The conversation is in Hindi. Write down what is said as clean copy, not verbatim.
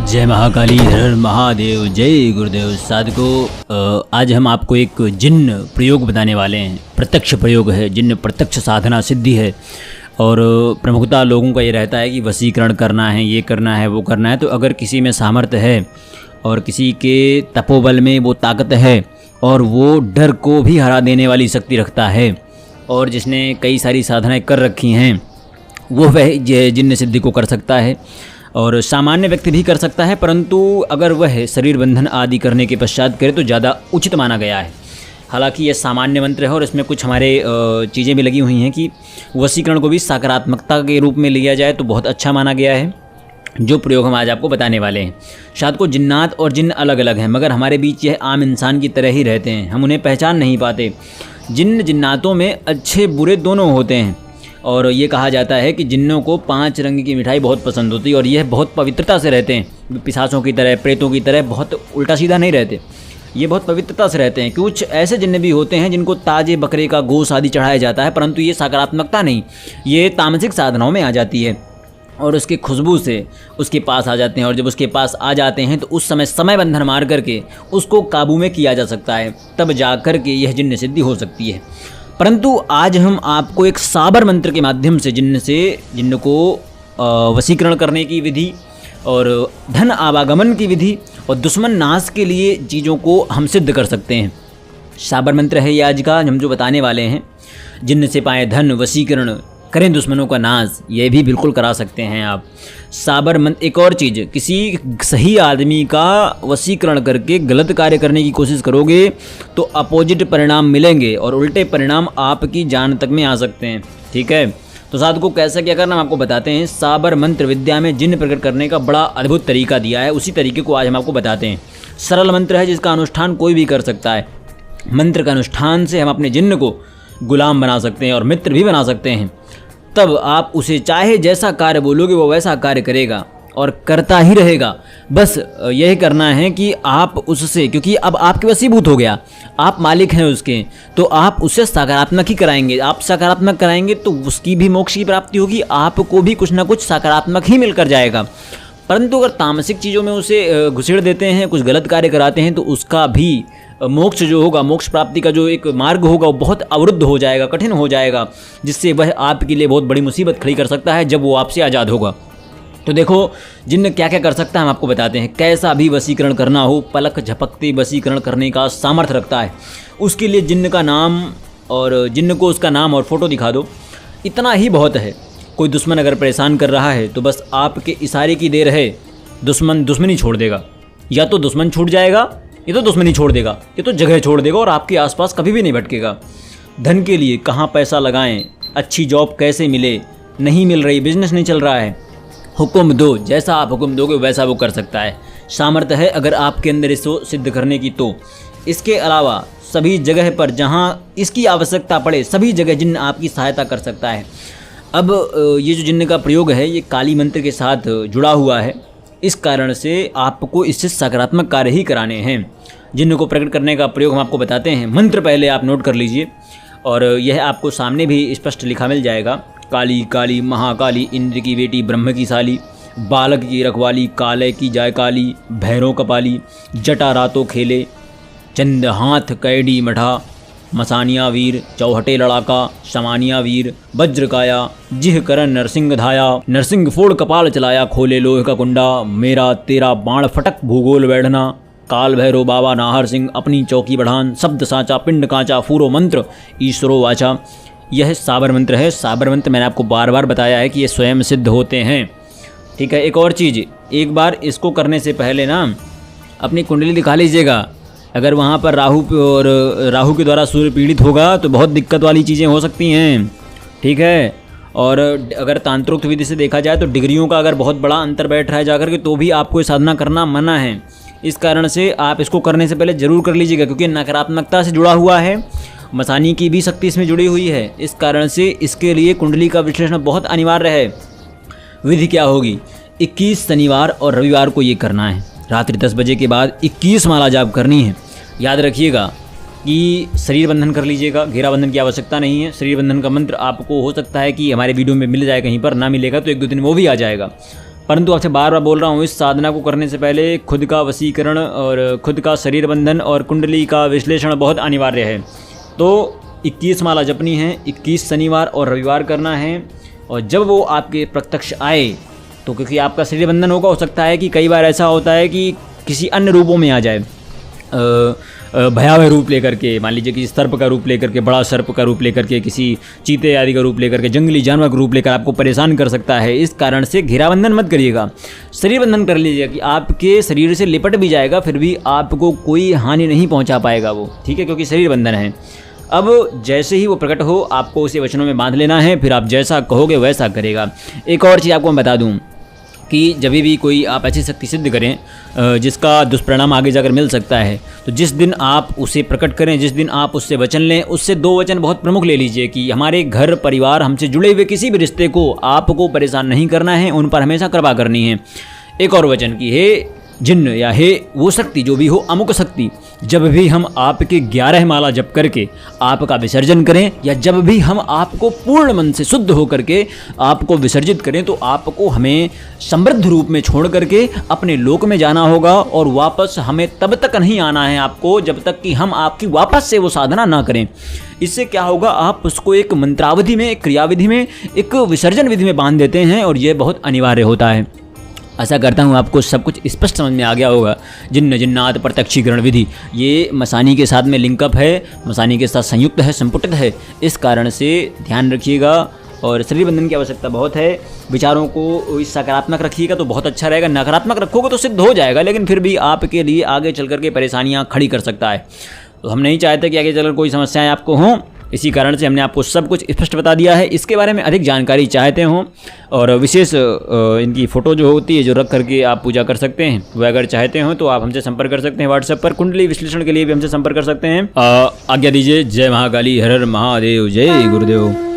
जय महाकाली, हर महादेव, जय गुरुदेव। साधकों, आज हम आपको एक जिन्न प्रयोग बताने वाले हैं। प्रत्यक्ष प्रयोग है, जिन्न प्रत्यक्ष साधना सिद्धि है। और प्रमुखता लोगों का ये रहता है कि वशीकरण करना है, ये करना है, वो करना है। तो अगर किसी में सामर्थ्य है और किसी के तपोबल में वो ताकत है और वो डर को भी हरा देने वाली शक्ति रखता है और जिसने कई सारी साधनाएं कर रखी हैं, वो वह जिन्न सिद्धि को कर सकता है। और सामान्य व्यक्ति भी कर सकता है, परंतु अगर वह शरीर बंधन आदि करने के पश्चात करे तो ज़्यादा उचित माना गया है। हालांकि यह सामान्य मंत्र है और इसमें कुछ हमारे चीज़ें भी लगी हुई हैं कि वशीकरण को भी सकारात्मकता के रूप में लिया जाए तो बहुत अच्छा माना गया है। जो प्रयोग हम आज आपको बताने वाले हैं, शायद को जिन्नात और जिन्न अलग अलग हैं, मगर हमारे बीच यह आम इंसान की तरह ही रहते हैं। हम उन्हें पहचान नहीं पाते। जिन्नातों में अच्छे बुरे दोनों होते हैं। और ये कहा जाता है कि जिन्नों को 5 रंग की मिठाई बहुत पसंद होती है और यह बहुत पवित्रता से रहते हैं। पिशाचों की तरह, प्रेतों की तरह बहुत उल्टा सीधा नहीं रहते। ये बहुत पवित्रता से रहते हैं। कुछ ऐसे जिन्न भी होते हैं जिनको ताजे बकरे का गोश्त आदि चढ़ाया जाता है, परंतु ये सकारात्मकता नहीं, ये तामसिक साधनाओं में आ जाती है और उसकी खुशबू से उसके पास आ जाते हैं। और जब उसके पास आ जाते हैं तो उस समय बंधन मार करके उसको काबू में किया जा सकता है, तब जा कर के यह जिन्न सिद्धि हो सकती है। परंतु आज हम आपको एक साबर मंत्र के माध्यम से जिन्न को वशीकरण करने की विधि और धन आवागमन की विधि और दुश्मन नाश के लिए चीज़ों को हम सिद्ध कर सकते हैं। साबर मंत्र है ये आज का हम जो बताने वाले हैं। जिन्न से पाए धन, वशीकरण करें दुश्मनों का नाश, ये भी बिल्कुल करा सकते हैं आप। साबर मंत्र। एक और चीज़, किसी सही आदमी का वशीकरण करके गलत कार्य करने की कोशिश करोगे तो अपोजिट परिणाम मिलेंगे और उल्टे परिणाम आपकी जान तक में आ सकते हैं। ठीक है, तो साथ को कैसे क्या करना हम आपको बताते हैं। साबर मंत्र विद्या में जिन्न प्रकट करने का बड़ा अद्भुत तरीका दिया है, उसी तरीके को आज हम आपको बताते हैं। सरल मंत्र है जिसका अनुष्ठान कोई भी कर सकता है। मंत्र का अनुष्ठान से हम अपने जिन्न को गुलाम बना सकते हैं और मित्र भी बना सकते हैं। तब आप उसे चाहे जैसा कार्य बोलोगे वो वैसा कार्य करेगा और करता ही रहेगा। बस यही करना है कि आप उससे, क्योंकि अब आपके वशीभूत हो गया, आप मालिक हैं उसके, तो आप उससे सकारात्मक ही कराएंगे। आप सकारात्मक कराएंगे तो उसकी भी मोक्ष की प्राप्ति होगी, आपको भी कुछ ना कुछ सकारात्मक ही मिलकर जाएगा। परंतु अगर तामसिक चीज़ों में उसे घुसेड़ देते हैं, कुछ गलत कार्य कराते हैं, तो उसका भी मोक्ष जो होगा, मोक्ष प्राप्ति का जो एक मार्ग होगा वो बहुत अवरुद्ध हो जाएगा, कठिन हो जाएगा, जिससे वह आपके लिए बहुत बड़ी मुसीबत खड़ी कर सकता है जब वो आपसे आज़ाद होगा। तो देखो जिन्न क्या क्या कर सकता है हम आपको बताते हैं। कैसा भी वशीकरण करना हो, पलक झपकते वशीकरण करने का सामर्थ्य रखता है। उसके लिए जिन्न का नाम और जिन्न को उसका नाम और फोटो दिखा दो, इतना ही बहुत है। कोई दुश्मन अगर परेशान कर रहा है तो बस आपके इशारे की देर है, दुश्मनी छोड़ देगा। या तो दुश्मन छूट जाएगा, ये तो दुश्मनी छोड़ देगा, ये तो जगह छोड़ देगा और आपके आसपास कभी भी नहीं भटकेगा। धन के लिए कहाँ पैसा लगाएं, अच्छी जॉब कैसे मिले, नहीं मिल रही, बिजनेस नहीं चल रहा है, हुक्म दो, जैसा आप हुक्म दोगे वैसा वो कर सकता है। सामर्थ्य है अगर आपके अंदर इसको सिद्ध करने की। तो इसके अलावा सभी जगह पर जहाँ इसकी आवश्यकता पड़े, सभी जगह जिन्न आपकी सहायता कर सकता है। अब ये जो जिन्न का प्रयोग है ये काली मंत्र के साथ जुड़ा हुआ है, इस कारण से आपको इससे सकारात्मक कार्य ही कराने हैं। जिन्न को प्रकट करने का प्रयोग हम आपको बताते हैं। मंत्र पहले आप नोट कर लीजिए और यह आपको सामने भी स्पष्ट लिखा मिल जाएगा। काली काली महाकाली, इंद्र की बेटी ब्रह्म की साली, बालक की रखवाली, काले की जाय काली, भैरों कपाली, जटा रातों खेले, चंद हाथ कैडी मठा, मसानिया वीर, चौहटे लड़ाका, समानिया वीर, वज्रकाया, जिह करन नरसिंह धाया, नरसिंह फोड़ कपाल चलाया, खोले लोहे का कुंडा, मेरा तेरा बाण फटक भूगोल बैठना, काल भैरो बाबा नाहर सिंह, अपनी चौकी बढ़ान, शब्द साचा पिंड कांचा, फूरो मंत्र ईश्वरो वाचा। यह साबर मंत्र है। साबर मंत्र मैंने आपको बार बार बताया है कि ये स्वयं सिद्ध होते हैं। ठीक है, एक और चीज़, एक बार इसको करने से पहले ना अपनी कुंडली दिखा लीजिएगा। अगर वहाँ पर राहु के द्वारा सूर्य पीड़ित होगा तो बहुत दिक्कत वाली चीज़ें हो सकती हैं। ठीक है, और अगर तांत्रिक विधि से देखा जाए तो डिग्रियों का अगर बहुत बड़ा अंतर बैठ रहा है जाकर के, तो भी आपको ये साधना करना मना है। इस कारण से आप इसको करने से पहले ज़रूर कर लीजिएगा, क्योंकि नकारात्मकता से जुड़ा हुआ है, मसानी की भी शक्ति इसमें जुड़ी हुई है। इस कारण से इसके लिए कुंडली का विश्लेषण बहुत अनिवार्य है। विधि क्या होगी, 21 शनिवार और रविवार को ये करना है। रात्रि 10 बजे के बाद 21 माला जाप करनी है। याद रखिएगा, कि शरीर बंधन कर लीजिएगा, घेरा बंधन की आवश्यकता नहीं है। शरीर बंधन का मंत्र आपको हो सकता है कि हमारे वीडियो में मिल जाए, कहीं पर ना मिलेगा तो 1-2 दिन वो भी आ जाएगा। परंतु आपसे बार बार बोल रहा हूँ, इस साधना को करने से पहले खुद का वशीकरण और खुद का शरीर बंधन और कुंडली का विश्लेषण बहुत अनिवार्य है। तो 21 माला जपनी है, 21 शनिवार और रविवार करना है। और जब वो आपके प्रत्यक्ष आए तो क्योंकि आपका शरीर बंधन होगा, हो सकता है कि कई बार ऐसा होता है कि किसी अन्य रूपों में आ जाए, भयावह रूप लेकर के, मान लीजिए किसी सर्प का रूप लेकर के, बड़ा सर्प का रूप लेकर के, किसी चीते आदि का रूप लेकर के, जंगली जानवर का रूप लेकर आपको परेशान कर सकता है। इस कारण से घेराबंधन मत करिएगा, शरीर बंधन कर लीजिएगा कि आपके शरीर से लिपट भी जाएगा फिर भी आपको कोई हानि नहीं पहुंचा पाएगा वो, ठीक है, क्योंकि शरीर बंधन है। अब जैसे ही वो प्रकट हो आपको उसे वचनों में बांध लेना है, फिर आप जैसा कहोगे वैसा करेगा। एक और चीज़ आपको मैं बता दूँ कि जब भी कोई आप ऐसी शक्ति सिद्ध करें जिसका दुष्परिणाम आगे जाकर मिल सकता है, तो जिस दिन आप उसे प्रकट करें, जिस दिन आप उससे वचन लें, उससे 2 वचन बहुत प्रमुख ले लीजिए कि हमारे घर परिवार हमसे जुड़े हुए किसी भी रिश्ते को आपको परेशान नहीं करना है, उन पर हमेशा कृपा करनी है। एक और वचन की हे जिन्न या हे वो शक्ति जो भी हो, अमुक शक्ति, जब भी हम आपके 11 माला जप करके आपका विसर्जन करें या जब भी हम आपको पूर्ण मन से शुद्ध होकर के आपको विसर्जित करें तो आपको हमें समृद्ध रूप में छोड़ करके अपने लोक में जाना होगा और वापस हमें तब तक नहीं आना है आपको जब तक कि हम आपकी वापस से वो साधना ना करें। इससे क्या होगा, आप उसको एक मंत्रावधि में, एक क्रियाविधि में, एक विसर्जन विधि में बांध देते हैं और ये बहुत अनिवार्य होता है। आशा करता हूँ आपको सब कुछ स्पष्ट समझ में आ गया होगा। जिन्न जिन्नात प्रत्यक्षीकरण विधि ये मसानी के साथ में लिंकअप है, मसानी के साथ संयुक्त है, संपुटित है, इस कारण से ध्यान रखिएगा। और शरीर बंधन की आवश्यकता बहुत है। विचारों को इस सकारात्मक रखिएगा तो बहुत अच्छा रहेगा, नकारात्मक रखोगे तो सिद्ध हो जाएगा लेकिन फिर भी आपके लिए आगे चल करके परेशानियाँ खड़ी कर सकता है। तो हम नहीं चाहते कि आगे चलकर कोई समस्याएँ आपको हों, इसी कारण से हमने आपको सब कुछ स्पष्ट बता दिया है। इसके बारे में अधिक जानकारी चाहते हों और विशेष इनकी फ़ोटो जो होती है जो रख करके आप पूजा कर सकते हैं, वह अगर चाहते हो तो आप हमसे संपर्क कर सकते हैं व्हाट्सएप पर। कुंडली विश्लेषण के लिए भी हमसे संपर्क कर सकते हैं। आज्ञा दीजिए। जय महाकाली, हर हर महादेव, जय गुरुदेव।